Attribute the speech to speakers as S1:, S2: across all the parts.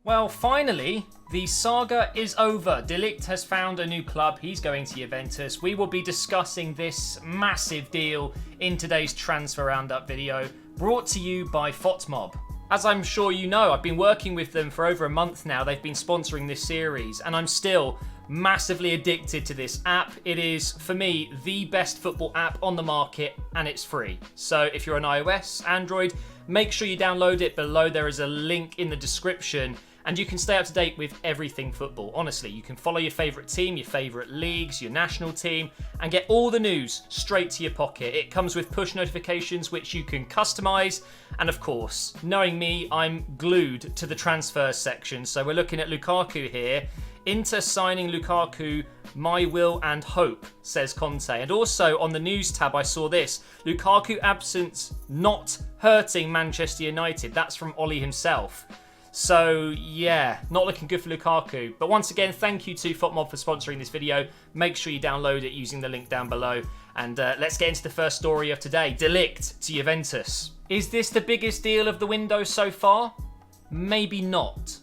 S1: Well, finally, the saga is over. Ligt has found a new club. He's going to Juventus. We will be discussing this massive deal in today's Transfer Roundup video, brought to you by FOTMob. As I'm sure you know, I've been working with them for over a month now. They've been sponsoring this series, and I'm still massively addicted to this app. It is, for me, the best football app on the market, and it's free. So if you're an iOS, Android, make sure you download it. Below there is a link in the description, and you can stay up to date with everything football. Honestly, you can follow your favourite team, your favourite leagues, your national team, and get all the news straight to your pocket. It comes with push notifications, which you can customise. And of course, knowing me, I'm glued to the transfer section. So we're looking at Lukaku here. Inter signing Lukaku, my will and hope, says Conte. And also on the news tab, I saw this. Lukaku absence not hurting Manchester United. That's from Ollie himself. So yeah, not looking good for Lukaku. But once again, thank you to FOTMob for sponsoring this video. Make sure you download it using the link down below. And let's get into the first story of today. Ligt to Juventus. Is this the biggest deal of the window so far? Maybe not.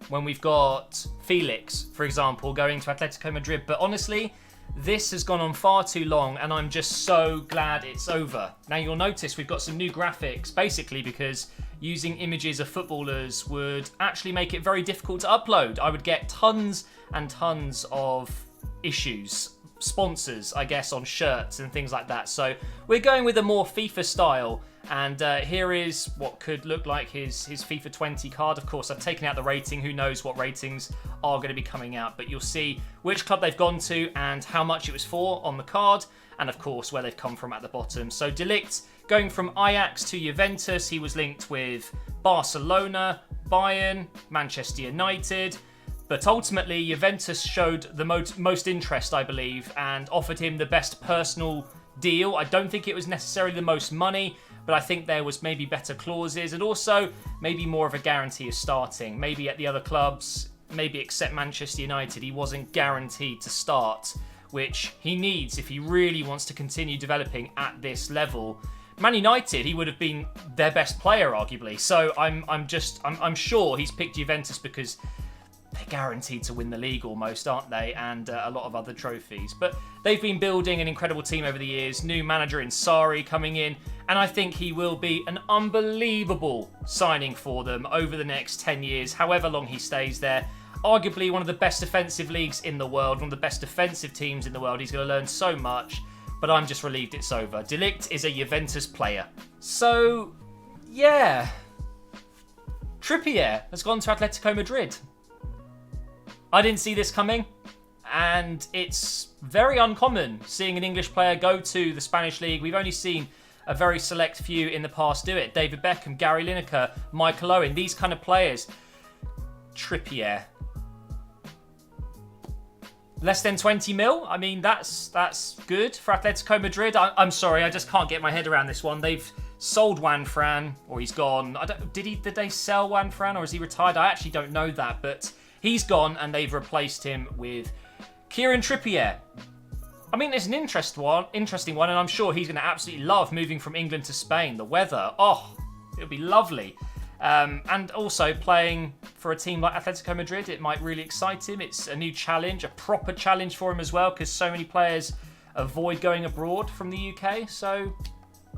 S1: When we've got Felix, for example, going to Atletico Madrid. But honestly, this has gone on far too long, and I'm just so glad it's over. Now you'll notice we've got some new graphics, basically because using images of footballers would actually make it very difficult to upload. I would get tons and tons of issues, sponsors, I guess, on shirts and things like that. So we're going with a more FIFA style. And here is what could look like his FIFA 20 card. Of course, I've taken out the rating. Who knows what ratings are going to be coming out. But you'll see which club they've gone to and how much it was for on the card. And of course, where they've come from at the bottom. So Ligt going from Ajax to Juventus. He was linked with Barcelona, Bayern, Manchester United. But ultimately, Juventus showed the most interest, I believe, and offered him the best personal deal. I don't think it was necessarily the most money, but I think there was maybe better clauses and also maybe more of a guarantee of starting. Maybe at the other clubs, maybe except Manchester United, he wasn't guaranteed to start, which he needs if he really wants to continue developing at this level. Man United, he would have been their best player, arguably. So I'm sure he's picked Juventus because they're guaranteed to win the league almost, aren't they? And a lot of other trophies. But they've been building an incredible team over the years. New manager in Sarri coming in. And I think he will be an unbelievable signing for them over the next 10 years, however long he stays there. Arguably one of the best defensive leagues in the world, one of the best defensive teams in the world. He's going to learn so much. But I'm just relieved it's over. Ligt is a Juventus player. So, yeah. Trippier has gone to Atletico Madrid. I didn't see this coming, and it's very uncommon seeing an English player go to the Spanish league. We've only seen a very select few in the past do it. David Beckham, Gary Lineker, Michael Owen, these kind of players. Trippier. Less than 20 mil? I mean, that's good for Atletico Madrid. I'm sorry, I just can't get my head around this one. They've sold Juan Fran, or he's gone. Did they sell Juan Fran, or is he retired? I actually don't know that, but he's gone, and they've replaced him with Kieran Trippier. I mean, it's an interesting one, and I'm sure he's going to absolutely love moving from England to Spain. The weather, it'll be lovely. And also playing for a team like Atletico Madrid, it might really excite him. It's a new challenge, a proper challenge for him as well, because so many players avoid going abroad from the UK. So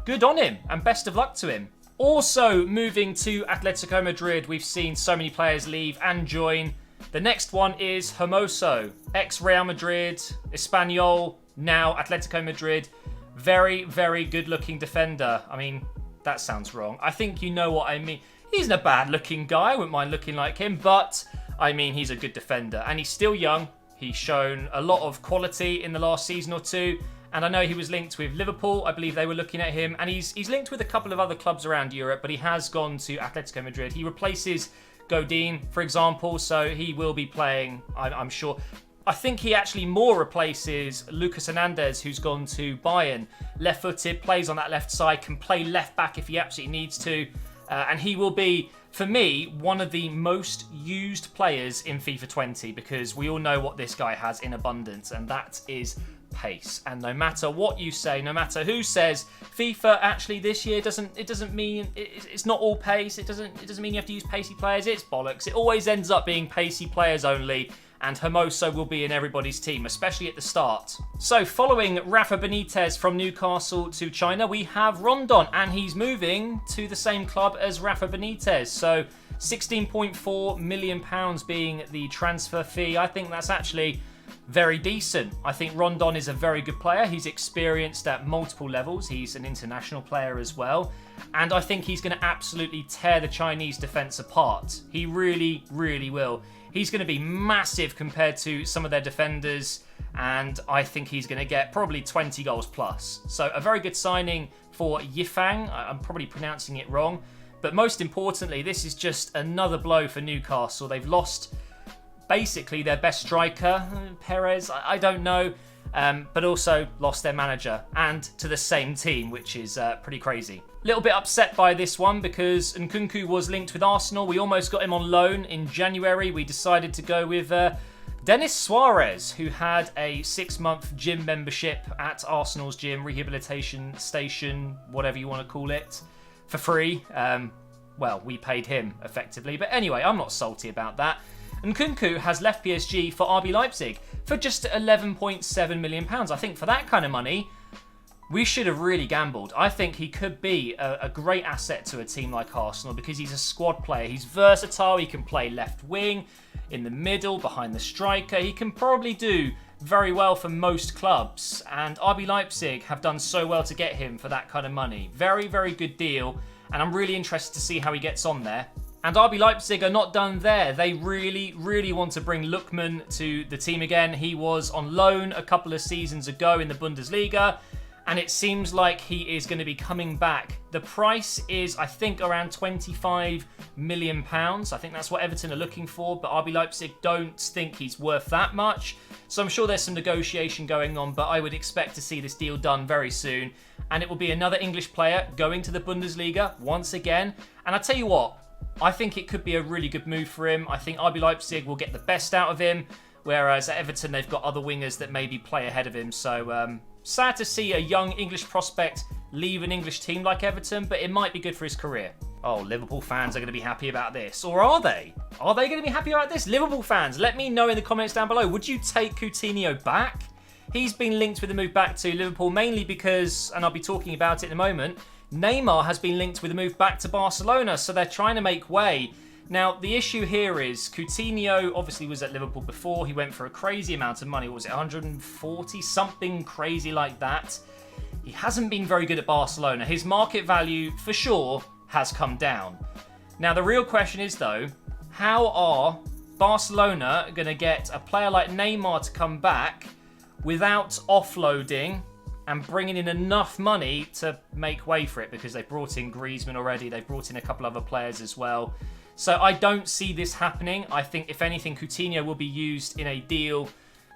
S1: good on him, and best of luck to him. Also moving to Atletico Madrid, we've seen so many players leave and join. The next one is Hermoso, ex-Real Madrid, Espanyol, now Atletico Madrid. Very, very good-looking defender. I mean, that sounds wrong. I think you know what I mean. He's not a bad-looking guy. I wouldn't mind looking like him, but I mean, he's a good defender. And he's still young. He's shown a lot of quality in the last season or two. And I know he was linked with Liverpool. I believe they were looking at him. And he's linked with a couple of other clubs around Europe, but he has gone to Atletico Madrid. He replaces Godin, for example, so he will be playing, I'm sure. I think he actually more replaces Lucas Hernandez, who's gone to Bayern. Left-footed, plays on that left side, can play left back if he absolutely needs to. And he will be, for me, one of the most used players in FIFA 20, because we all know what this guy has in abundance, and that is
S2: pace. And no matter what you say, no matter who says FIFA actually this year doesn't mean it's not all pace. It doesn't mean you have to use pacey players. It's bollocks. It always ends up being pacey players only. And Hermoso will be in everybody's team, especially at the start. So following Rafa Benitez from Newcastle to China, we have Rondon, and he's moving to the same club as Rafa Benitez. So £16.4 million being the transfer fee. I think that's actually very decent. I think Rondon is a very good player. He's experienced at multiple levels. He's an international player as well. And I think he's going to absolutely tear the Chinese defence apart. He really, really will. He's going to be massive compared to some of their defenders, and I think he's going to get probably 20 goals plus. So a very good signing for Yifang. I'm probably pronouncing it wrong, but most importantly, this is just another blow for Newcastle. They've lost basically their best striker, Perez, I don't know, but also lost their manager, and to the same team, which is pretty crazy. Little bit upset by this one because Nkunku was linked with Arsenal. We almost got him on loan in January. We decided to go with Denis Suarez, who had a 6-month gym membership at Arsenal's gym, rehabilitation station, whatever you want to call it, for free. Well, we paid him effectively. But anyway, I'm not salty about that. Nkunku has left PSG for RB Leipzig for just £11.7 million. I think for that kind of money, we should have really gambled. I think he could be a great asset to a team like Arsenal because he's a squad player. He's versatile. He can play left wing, in the middle, behind the striker. He can probably do very well for most clubs. And RB Leipzig have done so well to get him for that kind of money. Very, very good deal. And I'm really interested to see how he gets on there. And RB Leipzig are not done there. They really, really want to bring Lookman to the team again. He was on loan a couple of seasons ago in the Bundesliga, and it seems like he is going to be coming back. The price is, I think, around £25 million. I think that's what Everton are looking for, but RB Leipzig don't think he's worth that much. So I'm sure there's some negotiation going on, but I would expect to see this deal done very soon. And it will be another English player going to the Bundesliga once again. And I tell you what, I think it could be a really good move for him. I think RB Leipzig will get the best out of him, whereas at Everton they've got other wingers that maybe play ahead of him. So sad to see a young English prospect leave an English team like Everton, but it might be good for his career. Oh, Liverpool fans are going to be happy about this. Or are they? Are they going to be happy about this? Liverpool fans, let me know in the comments down below. Would you take Coutinho back? He's been linked with a move back to Liverpool mainly because, and I'll be talking about it in a moment, Neymar has been linked with a move back to Barcelona, so they're trying to make way. Now, the issue here is Coutinho obviously was at Liverpool before. He went for a crazy amount of money. What was it, 140? Something crazy like that. He hasn't been very good at Barcelona. His market value, for sure, has come down. Now, the real question is, though, how are Barcelona going to get a player like Neymar to come back without offloading and bringing in enough money to make way for it? Because they've brought in Griezmann already. They've brought in a couple other players as well. So I don't see this happening. I think, if anything, Coutinho will be used in a deal,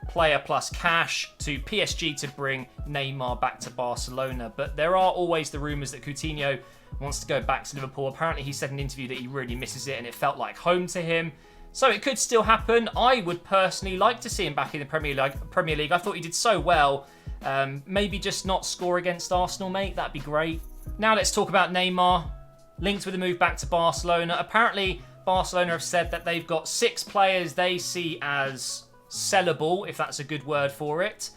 S2: player plus cash, to PSG to bring Neymar back to Barcelona. But there are always the rumours that Coutinho wants to go back to Liverpool. Apparently, he said in an interview that he really misses it and it felt like home to him. So it could still happen. I would personally like to see him back in the Premier League. I thought he did so well. Maybe just not score against Arsenal, mate. That'd be great. Now let's talk about Neymar. Linked with a move back to Barcelona. Apparently, Barcelona have said that they've got 6 players they see as sellable, if that's a good word for it.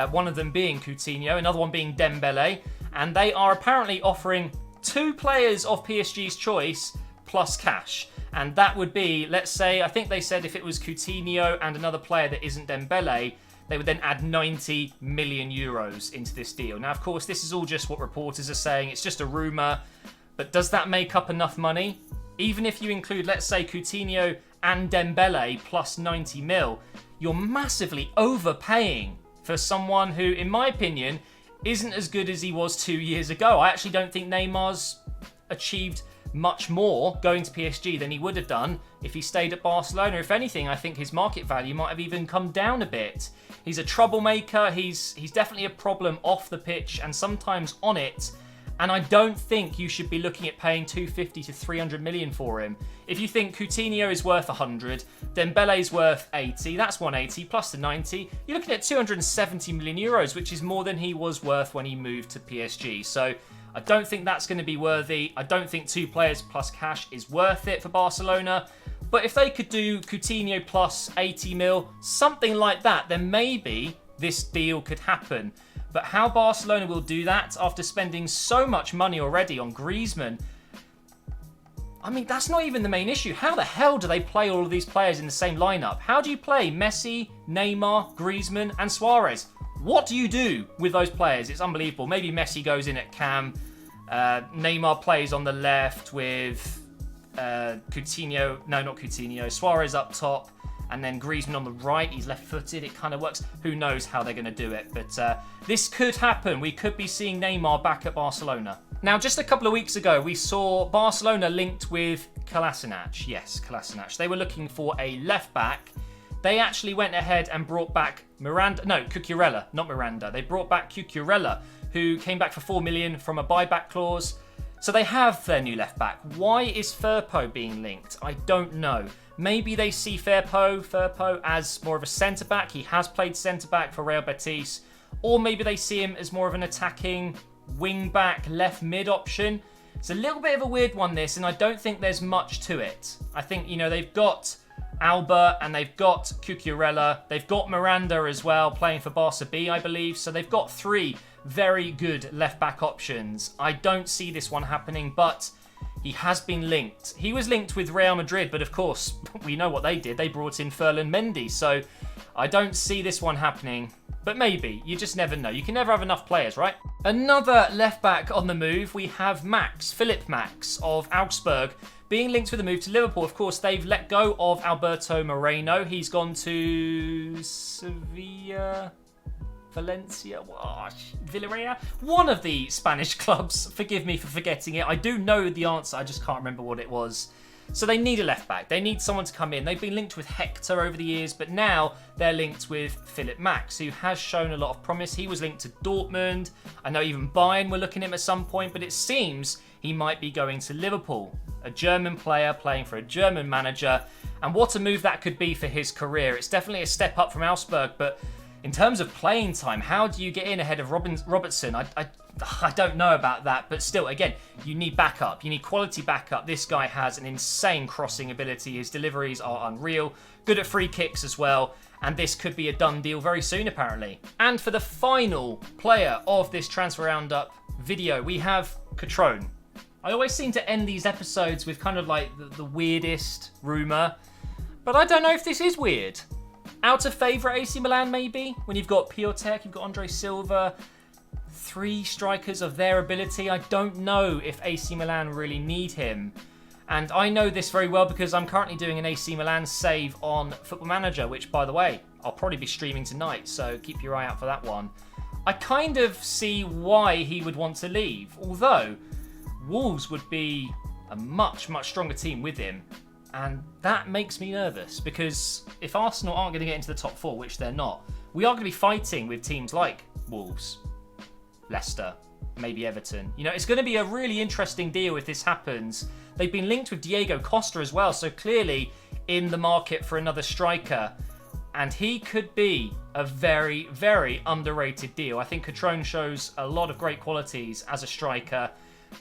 S2: One of them being Coutinho, another one being Dembele. And they are apparently offering 2 players of PSG's choice plus cash. And that would be, let's say, I think they said if it was Coutinho and another player that isn't Dembele, they would then add 90 million euros into this deal. Now, of course, this is all just what reporters are saying. It's just a rumour. But does that make up enough money? Even if you include, let's say, Coutinho and Dembele plus 90 mil, you're massively overpaying for someone who, in my opinion, isn't as good as he was 2 years ago. I actually don't think Neymar's achieved much more going to PSG than he would have done if he stayed at Barcelona. If anything, I think his market value might have even come down a bit. He's a troublemaker. He's definitely a problem off the pitch and sometimes on it. And I don't think you should be looking at paying 250 to 300 million for him. If you think Coutinho is worth 100, Dembele's worth 80, that's 180 plus the 90. You're looking at 270 million euros, which is more than he was worth when he moved to PSG. So I don't think that's going to be worthy. I don't think 2 players plus cash is worth it for Barcelona. But if they could do Coutinho plus 80 mil, something like that, then maybe this deal could happen. But how Barcelona will do that after spending so much money already on Griezmann, I mean, that's not even the main issue. How the hell do they play all of these players in the same lineup? How do you play Messi, Neymar, Griezmann, and Suarez? What do you do with those players? It's unbelievable. Maybe Messi goes in at cam. Neymar plays on the left with Coutinho. No, not Coutinho. Suarez up top. And then Griezmann on the right. He's left-footed. It kind of works. Who knows how they're going to do it. But this could happen. We could be seeing Neymar back at Barcelona. Now, just a couple of weeks ago, we saw Barcelona linked with Kolasinac. Yes, Kolasinac. They were looking for a left-back. They actually went ahead and brought back Cucurella, not Miranda. They brought back Cucurella, who came back for 4 million from a buyback clause. So they have their new left-back. Why is Firpo being linked? I don't know. Maybe they see Firpo as more of a centre-back. He has played centre-back for Real Betis. Or maybe they see him as more of an attacking wing-back, left-mid option. It's a little bit of a weird one, this, and I don't think there's much to it. I think, they've got Alba and they've got Cucurella. They've got Miranda as well, playing for Barca B, I believe. So they've got 3 very good left-back options. I don't see this one happening, but he has been linked. He was linked with Real Madrid, but of course, we know what they did. They brought in Ferland Mendy, so I don't see this one happening. But maybe. You just never know. You can never have enough players, right? Another left-back on the move, we have Philip Max of Augsburg, being linked with a move to Liverpool. Of course, they've let go of Alberto Moreno. He's gone to Sevilla, Valencia, Villarreal, one of the Spanish clubs. Forgive me for forgetting it. I do know the answer, I just can't remember what it was. So they need a left back. They need someone to come in. They've been linked with Hector over the years, but now they're linked with Philip Max, who has shown a lot of promise. He was linked to Dortmund. I know even Bayern were looking at him at some point, but it seems he might be going to Liverpool. A German player playing for a German manager. And what a move that could be for his career. It's definitely a step up from Augsburg, but in terms of playing time, how do you get in ahead of Robertson? I don't know about that, but still, again, you need backup. You need quality backup. This guy has an insane crossing ability. His deliveries are unreal. Good at free kicks as well. And this could be a done deal very soon, apparently. And for the final player of this Transfer Roundup video, we have Cutrone. I always seem to end these episodes with kind of like the weirdest rumour. But I don't know if this is weird. Out of favourite AC Milan, maybe? When you've got Piatek, you've got Andre Silva, 3 strikers of their ability. I don't know if AC Milan really need him. And I know this very well because I'm currently doing an AC Milan save on Football Manager, which, by the way, I'll probably be streaming tonight, so keep your eye out for that one. I kind of see why he would want to leave, although Wolves would be a much, much stronger team with him. And that makes me nervous because if Arsenal aren't going to get into the top 4, which they're not, we are going to be fighting with teams like Wolves, Leicester, maybe Everton. It's going to be a really interesting deal if this happens. They've been linked with Diego Costa as well, so clearly in the market for another striker. And he could be a very, very underrated deal. I think Cutrone shows a lot of great qualities as a striker,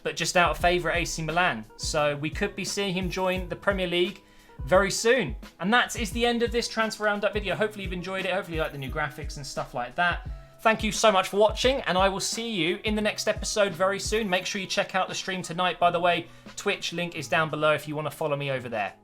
S2: but just out of favour at AC Milan. So we could be seeing him join the Premier League very soon. And that is the end of this Transfer Roundup video. Hopefully you've enjoyed it. Hopefully you like the new graphics and stuff like that. Thank you so much for watching, and I will see you in the next episode very soon. Make sure you check out the stream tonight, by the way. Twitch link is down below if you want to follow me over there.